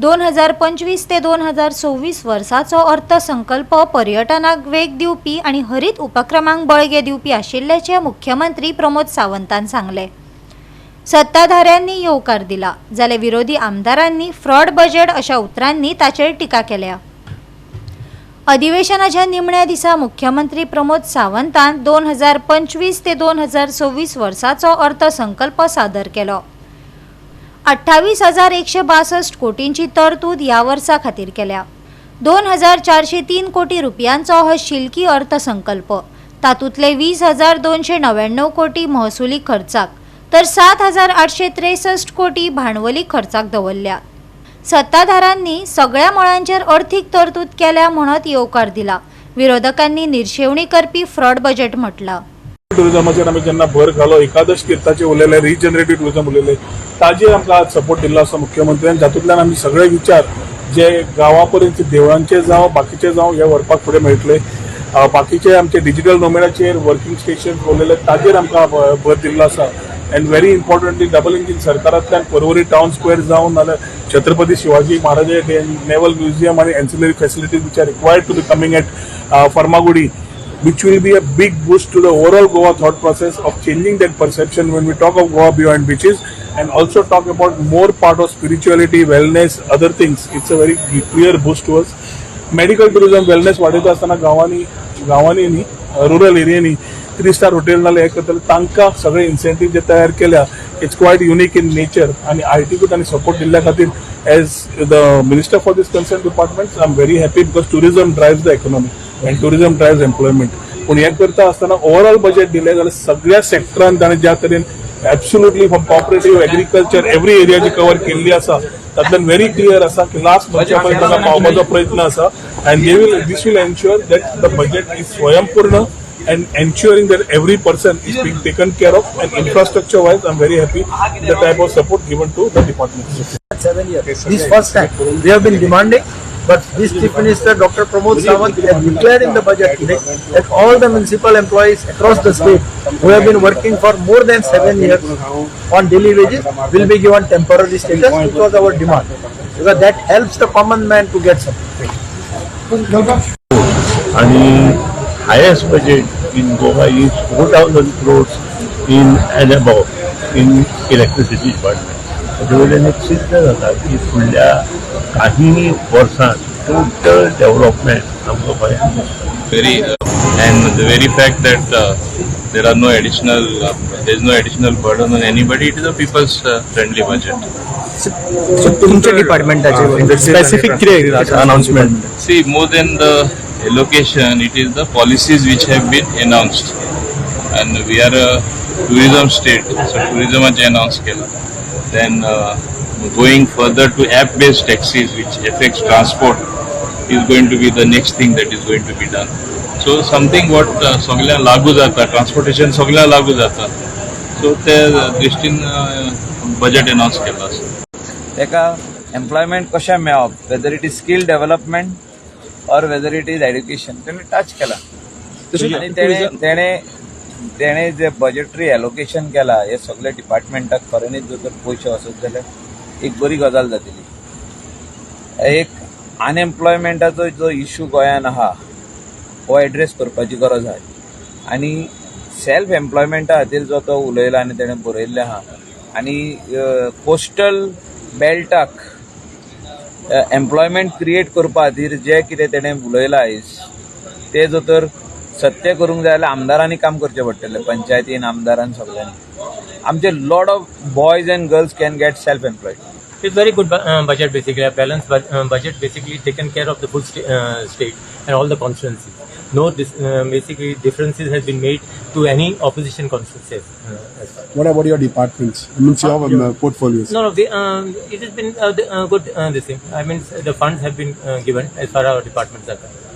2025 ते 2026 वर्साचो अर्थसंकल्प पर्यटनाक वेग दिवपी आणि हरीत उपक्रमांक बळगे दिवपी आशिल्ल्याचे मुख्यमंत्री प्रमोद सावंतान सांगले। सत्ताधाऱ्यांनी येवकार दिला जाल्यार विरोधी आमदारांनी फ्रॉड बजेट अशा उतरांनी ताचेर टिका केल्या। अधिवेशनाच्या निमण्या दिसा मुख्यमंत्री प्रमोद सावंतान 2025 ते 2026 वर्साचो अर्थसंकल्प सादर केलो। 28,162 कोटींची तरतूद ह्या वर्सा खातीर केल्या। 2,403 कोटी रुपयांचो हो शिल्की अर्थसंकल्प, तातूंतले 20,299 कोटी महसुली खर्चाक तर 7,863 कोटी भांडवली खर्चाक दवरल्या। सत्ताधाऱ्यांनी सगळ्या मळांचेर अर्थीक तरतूद केल्या म्हणत येवकार दिला। विरोधकांनी निर्शेवणी करपी फ्रॉड बजेट म्हटला। टुरिझमाचेर आमी जेन्ना भर घालो, एकादश तीर्थाचे उलयले, रिजनरेटीव टुरिझम उलयले, ताजेर आमकां आज सपोर्ट दिल्लो आसा मुख्यमंत्र्यान। जातूंतल्यान आमी सगळे विचार जे गांवा पर्यंत देवळांचे जावं बाकीचे जावं हे व्हरपाक फुडें मेळटले। बाकीचे आमचे डिजिटल नोमेडाचेर वर्किंग स्टेशन उलयले, ताजेर आमकां भर दिल्लो आसा। And very importantly double engine सरकारांतल्यान पर्वरी टाउन स्क्वेअर जावन नाल्यार छत्रपती शिवाजी महाराज नेवल म्युझियम आणि ancillary facilities which are required to be coming at Farmagudi, which will be a big boost to the overall Goa thought process of changing that perception when we talk of Goa beyond beaches, and also talk about more part of spirituality, wellness, other things. It's a very clear boost to us. Medical tourism, wellness वाडयता आसतना गांवांनी न्ही, rural एरियांनी 3-star hotel नाल्यार हे करतले, तांकां सगळे incentive जे तयार केल्या, it's quite unique in nature. आणि आयटीकूच तांणी सपोर्ट दिल्ल्या खातीर as the minister for this concern department I am very happy, because tourism drives the economy and tourism drives employment. पण हे करता असताना ओवरऑल बजेट दिले जाल्यार सगळ्या सेक्टरान ताणें ज्या तरेन absolutely from cooperative agriculture every area जी कव्हर केल्ली आसा, तातूंतल्यान व्हेरी क्लियर आसा की लास्ट बजेट पर्यंत ताका पावपाचो प्रयत्न आसा। End this will ensure that the budget is स्वयंपूर्ण and ensuring that every person is being taken care of, and infrastructure wise I'm very happy the type of support given to the department. 7 years. This first time we have been demanding, but this Chief Minister Dr. Pramod Sawant has declared in the budget today that all the municipal employees across the state who have been working for more than 7 years on daily wages will be given temporary status, which was our demand, because that helps the common man to get something. And highest budget in Goa is 4,000 crores in and above in electricity department. त्यावेळेला सिद्ध जाता की फुडल्या काही वर्सांत total development आमकां गोंयांत दिसता। Very and the very fact that there is no additional burden on anybody, it is a people's friendly budget. So तुमच्या डिपार्टमेंटाचे specific announcement. See, more than the allocation, it is the policies which have been announced, and we are a tourism state, so tourism has announced केला. Then going further to app-based taxis, which affects transport, is going to be the next thing that is going to be done. So something what सगळ्या लागू जाता, transportation सगळ्या लागू जाता, so त्या दृष्टीन budget announce केला आसा। तेका एम्प्लॉयमेंट कशें मेळप, whether it is skill development और वेदर इट इज एड्युकेशन, तेणें टच केला। आणि तेणे जे बजेटरी एलोकेशन केला हे सगळ्या डिपार्टमेंटाक फॉरेनीत जर पयशे वचत जाल्यार एक बरी गजाल जातली। एक अनएम्प्लॉयमेंटाचो जो इश्यू गोंयांत आहा हो एड्रेस करपाची गरज आहा, आनी सेल्फ एम्प्लॉयमेंटा खातीर जो तो उलयला आनी तेणें बरयल्लें आहा, आनी कोस्टल बेल्टाक एम्प्लॉयमेंट क्रिएट करपा खातीर जे कितें तेणें उलयलां आयज, ते जर तर सत्य करूंक जाय जाल्यार आमदारांनी काम करचें पडटलें, पंचायतीन आमदारान सगळ्यांनी। आमचे lot of boys end girls can get self employed. It's very good budget, basically a balanced budget, basically taken care of the full state and all the constituencies. No basically differences has been made to any opposition constituencies. What about your departments? I mean, your portfolios. No, it has been good this thing. I mean, the funds have been given as far as our departments are concerned.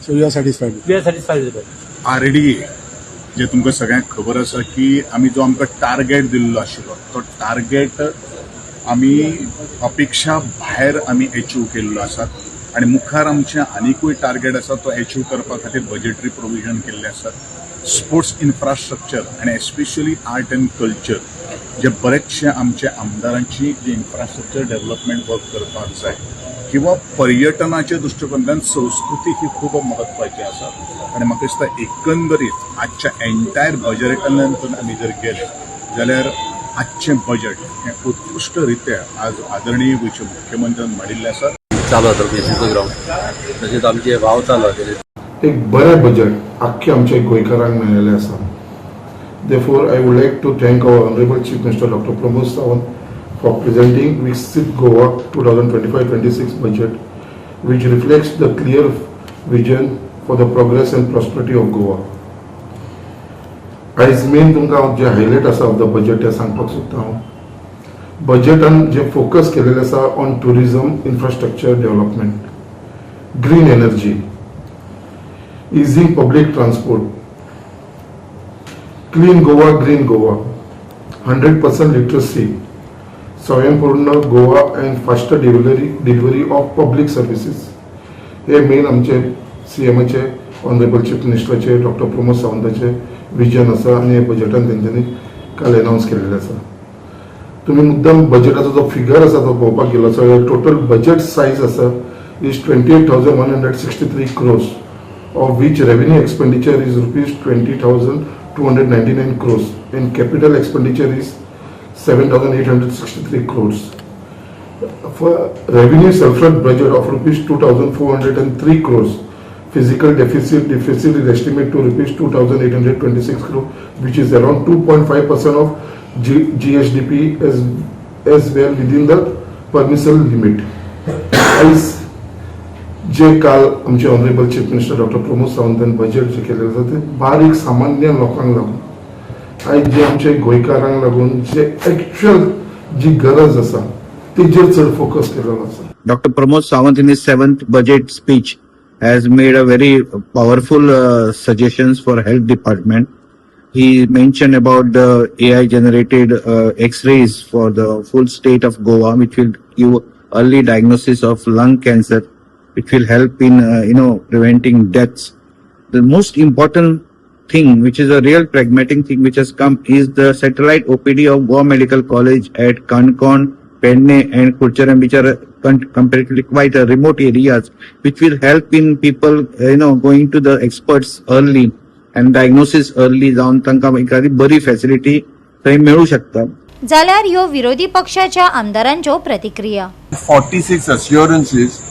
So you are satisfied? We are satisfied with it. already जे तुमकां सगळ्यांक खबर आसा की आमी जो आमकां target दिल्लो आशिल्लो तो टार्गेट आमी अपेक्षा भायर आमी अचीव केल्लो आसा, आनी मुखार आमचे आनीकूय टार्गेट आसा तो अचीव करपा खातीर बजेटरी प्रोविजन केल्ले आसात। स्पोर्ट्स इन्फ्रास्ट्रक्चर आनी एस्पेशली आर्ट एंड कल्चर जे बरेचशे आमचे आमदारांची जी इन्फ्रास्ट्रक्चर डेव्हलपमेंट वर्क करपाक जाय किंवा पर्यटनाच्या दृष्टिकोनांतल्यान संस्कृती ही खूब महत्वाची आसा आनी म्हाका दिसता एकंदरीत आजच्या एंटायर बजेटांतल्यान आमी जर गेले जाल्यार आजचें बजेट हें उत्कृश्ट रित्या आज आदरणीय गोंयचे मुख्यमंत्र्यान मांडिल्लें आसा. चालू आसा बेसीचो ग्राउंड तशेंच आमचे वाव चालू आसा. एक बरें बजेट आख्ख्या आमच्या गोंयकारांक मेळिल्लें आसा. Therefore, I would like to thank our Honorable Chief Minister Dr. Pramod Sawant for presenting Viksit Goa 2025-26 budget, which reflects the clear vision for the progress and prosperity of Goa. आयज main तुमकां जे highlight आसा of the budget ते सांगपाक सोदता हांव. बजेटान जे focus केलेले आसा on tourism infrastructure development, green energy, easing public transport, clean Goa, green Goa, 100% literacy, Swayampurna Goa and faster delivery of public services. हे मेन आमचे CMचे ऑनरेबल चीफ मिनिस्टराचे डॉक्टर प्रमोद सावंताचे विजन आसा आनी हे बजेटान तेंच्यांनी काल अनाउन्स केलेले आसा. तुमी मुद्दम बजेटाचो जो फिगर आसा तो पळोवपाक गेलो जाल्यार टोटल बजेट सायज आसा is 28,163 crores, of which revenue expenditure is rupees 20,299 crores and capital expenditure is 7,863 crores. For revenue surplus budget of rupees 2,403 crores, physical deficit is estimated to rupees 2,826 crores, which is around 2.5% of GSDP as well within the permissible limit. As जे काल आमचे honourable chief minister doctor Pramod सावंतान budget जे केलेले आसा ते बारीक सामान्य लोकांक लागून आयज जे आमचे गोंयकारांक लागून जे एक्चुअल जी गरज आसा तेजेर चड फोकस केलेलो आसा. Dr. Pramod Sawant in his 7th budget speech has made a very powerful suggestions for health department. He mentioned about the AI generated X-rays for the full state of Goa, which will give early diagnosis of lung cancer. It will help in preventing deaths. The most important thing, which is a real pragmatic thing which has come, is the satellite OPD of Goa Medical College at Kankon, Penne and Kurcharam, which are comparatively quite remote areas, which will help in people going to the experts early and diagnosis early जावन तांकां एखादी बरी facility थंय मेळू शकता. जाल्यार ह्यो विरोधी पक्षाच्या आमदारांच्यो प्रतिक्रिया. 46 assurances,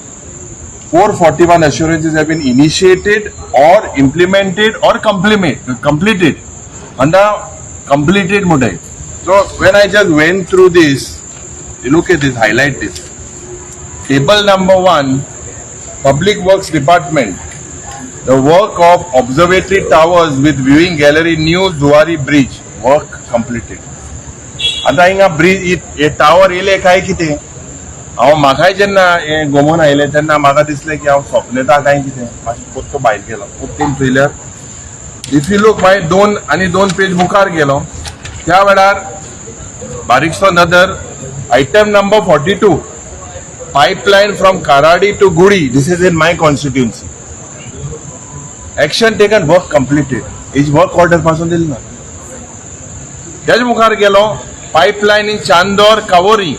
441 assurances have been initiated or implemented or completed under completed mode. So when I just went through this, you look at this, highlight this. Table number 1, Public Works Department, the work of observatory towers with viewing gallery, new Zuari Bridge, work completed. आता हिंगा bridge हे tower येले काय कितें हांव म्हाकाय जेन्ना हें घुमून आयलें तेन्ना म्हाका दिसलें की हांव स्वप्नेता काय कितें मातशें पोत्तो भायर गेलो. पोत्तेन पयल्यार if you look my 2 page मुखार गेलो त्या वेळार बारीकसो नदर item number 42, pipeline from Karadi to Gudi, this is in my constituency. Action taken, work completed. हेजी वर्क ऑर्डर पासून दिली ना. तेज मुखार गेलो pipeline in Chandor Cavorim,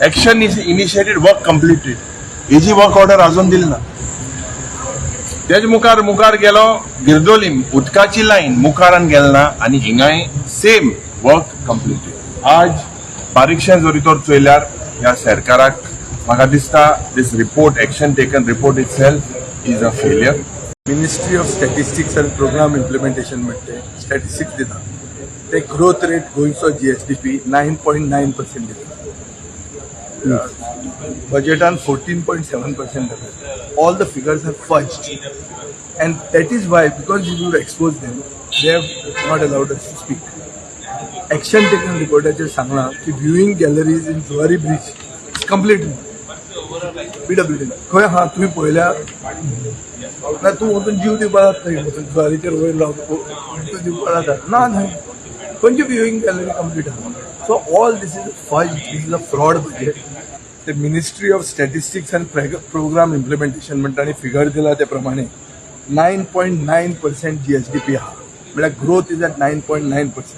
action is initiated, work completed. हेजी वर्क ऑर्डर अजून दिली ना. तेज मुखार गेलो गिरदोलीम, उदकाची लायन मुखारान गेलना आनी हिंगाय सेम वर्क कंप्लीटेड. आज बारीकशें जरी तर चोयल्यार ह्या सरकाराक म्हाका दिसता this report, action taken report itself is a failure. Ministry of statistics and programme implementation म्हणते स्टॅटिस्टिक्स दिता ते ग्रोथ रेट गोंयचो GSDP 9.9% दिता. बजेटान 14.7% दिता. All the figures are fudged, and that is why, because you would expose them, they have not allowed us to speak. Action taken रिपोर्टाचेर सांगला की viewing galleries in Zuari bridge is complete. PWD खंय हा तुम्ही पळयल्या ना, तूं वचून जीव दिवपाक थंय वचून जुवारीचेर वयर लावन तूं दिवपाक जाता ना. थंय खंयची व्ह्यूइंग गॅलरी कंप्लीट आहा. So all this is fudge, this is a fraud budget. ते ministry of statistics and programme implementation म्हणटा आनी फिगर दिला त्या प्रमाणे 9.9% GSDP आहा, म्हळ्यार ग्रोथ इज एट 9.9%.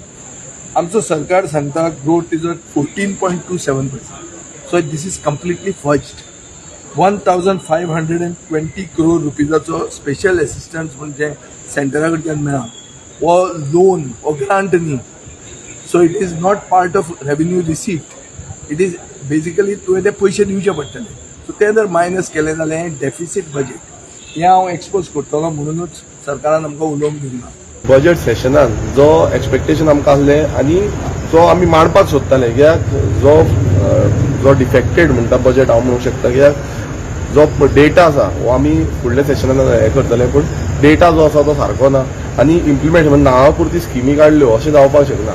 आमचं सरकार सांगता growth is 14.27%. So this is completely fudged. 1520 crore रुपीजाचो स्पेशल असिस्टन्स म्हणजे सेंटरा कडच्यान मेळ्ळा. वो लोन वो ग्रांट न्ही. So it is not part of revenue receipt. It is basically तुवें ते पयशे दिवचे पडटले. सो ते जर मायनस केले जाल्यार डेफिसीट बजेट हे हांव एक्सपोज करतलो म्हणूनच सरकारान आमकां उलोवंक दिवना. बजेट सेशनान जो एक्सपेक्टेशन आमकां आसलें आनी जो आमी मांडपाक सोदताले कित्याक जो डिफेक्टेड म्हणटा बजेट हांव म्हणूंक शकता कित्याक जो डेटा आसा हो आमी फुडल्या सेशनान हें करतले पूण डेटा जो आसा तो सारको ना आनी इम्प्लिमेंट म्हणजे नांवा पुरती स्किमी काडल्यो अशें जावपाक शकना.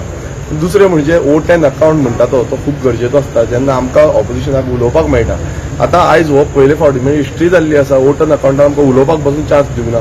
दुसरें म्हणजे O10 अकावंट म्हणटा तो खूब गरजेचो आसता जेन्ना आमकां ऑपोजिशनाक उलोवपाक मेळटा. आतां आयज हो पयले फावटी म्हणजे हिस्ट्री जाल्ली आसा O10 अकावंटान आमकां उलोवपाक पासून चान्स दिवंक ना.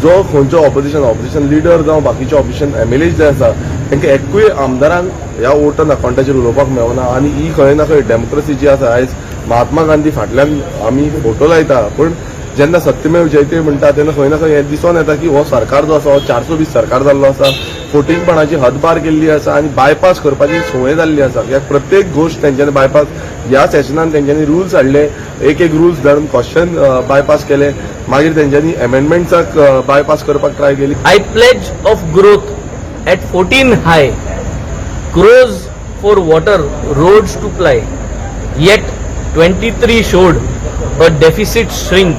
जो खंयचो ऑपोजिशन लिडर जावं बाकीचे ऑपोजिशन MLAs जे आसा तांकां एकूय आमदारान ह्या O10 अकावंटाचेर उलोवपाक मेळना आनी ही खंय ना खंय डेमोक्रेसी जी आसा आयज महात्मा गांधी फाटल्यान आमी फोटो लायता पूण जेन्ना सत्यमेव जयते म्हणटा तेन्ना खंय ना खंय हें दिसून येता की हो सरकार जो आसा हो 420 सरकार जाल्लो आसा. फोटिंगपणाची हदबार केल्ली आसा आनी बायपास करपाची संवय जाल्ली आसा कित्याक प्रत्येक गोश्ट तेंच्यांनी बायपास ह्या सेशनान तेंच्यांनी रुल्स हाडले. एक रुल्स धरून क्वेश्चन बायपास केले मागीर तेंच्यांनी अमेंडमेंट्साक बायपास करपाक ट्राय केली. I pledge of growth at 14 high, crores for water, roads to ply. Yet 23 showed a deficit shrink,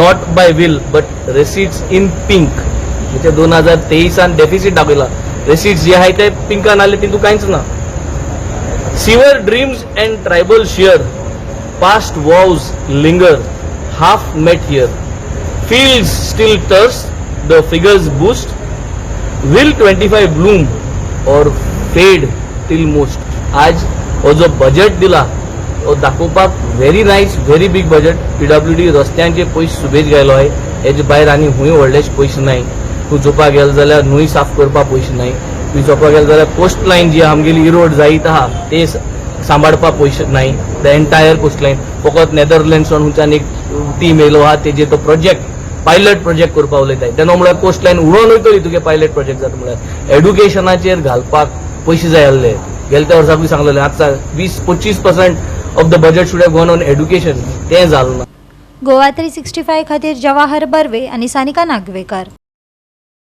not by will but receipts in pink. म्हणजे 2023 डेफिसीट दाखयला. रेसिट्स जे आहे ते पिंकान आले तितून कांयच ना. Sever dreams and tribal share past vows linger half met here. Fields still thirst, the figures boost. Will 25 bloom or fade till most? आज हो जो बजेट दिला तो दाखोवपाक very nice, very big budget. PWD रस्त्यांचे पयशे सुबेज गेलो आहे. हेजे भायर आनी खूंय व्हडलेशे पयशे नाय. तूं चोवपाक गेलो जाल्यार न्हंय साफ करपाक पयशे नाय. तूं चोवपाक गेलो जाल्यार कोस्ट लायन जी आमगेली इरोड जायत आहा ते सांबाळपाक पयशे नाय. द एंटायर कोस्ट लायन फकत नेदरलँड्सान हुंच्यान एक टीम येयलो आहा तेजे तो प्रोजेक्ट पायलट प्रोजेक्ट करपाक उलयताय. तेन्ना म्हळ्यार कोस्ट लायन उडोवन वयतली तुगे पायलट प्रोजेक्ट जाता म्हळ्यार. एड्युकेशनाचेर घालपाक पयशे जाय आसले. गेल्या त्या वर्साकूय सांगलेलें आतां 20-25% of the budget should have gone on education. तें जालें ना. गोवा 365 खातीर जवाहर बर्वे आनी सानिका नागवेकर.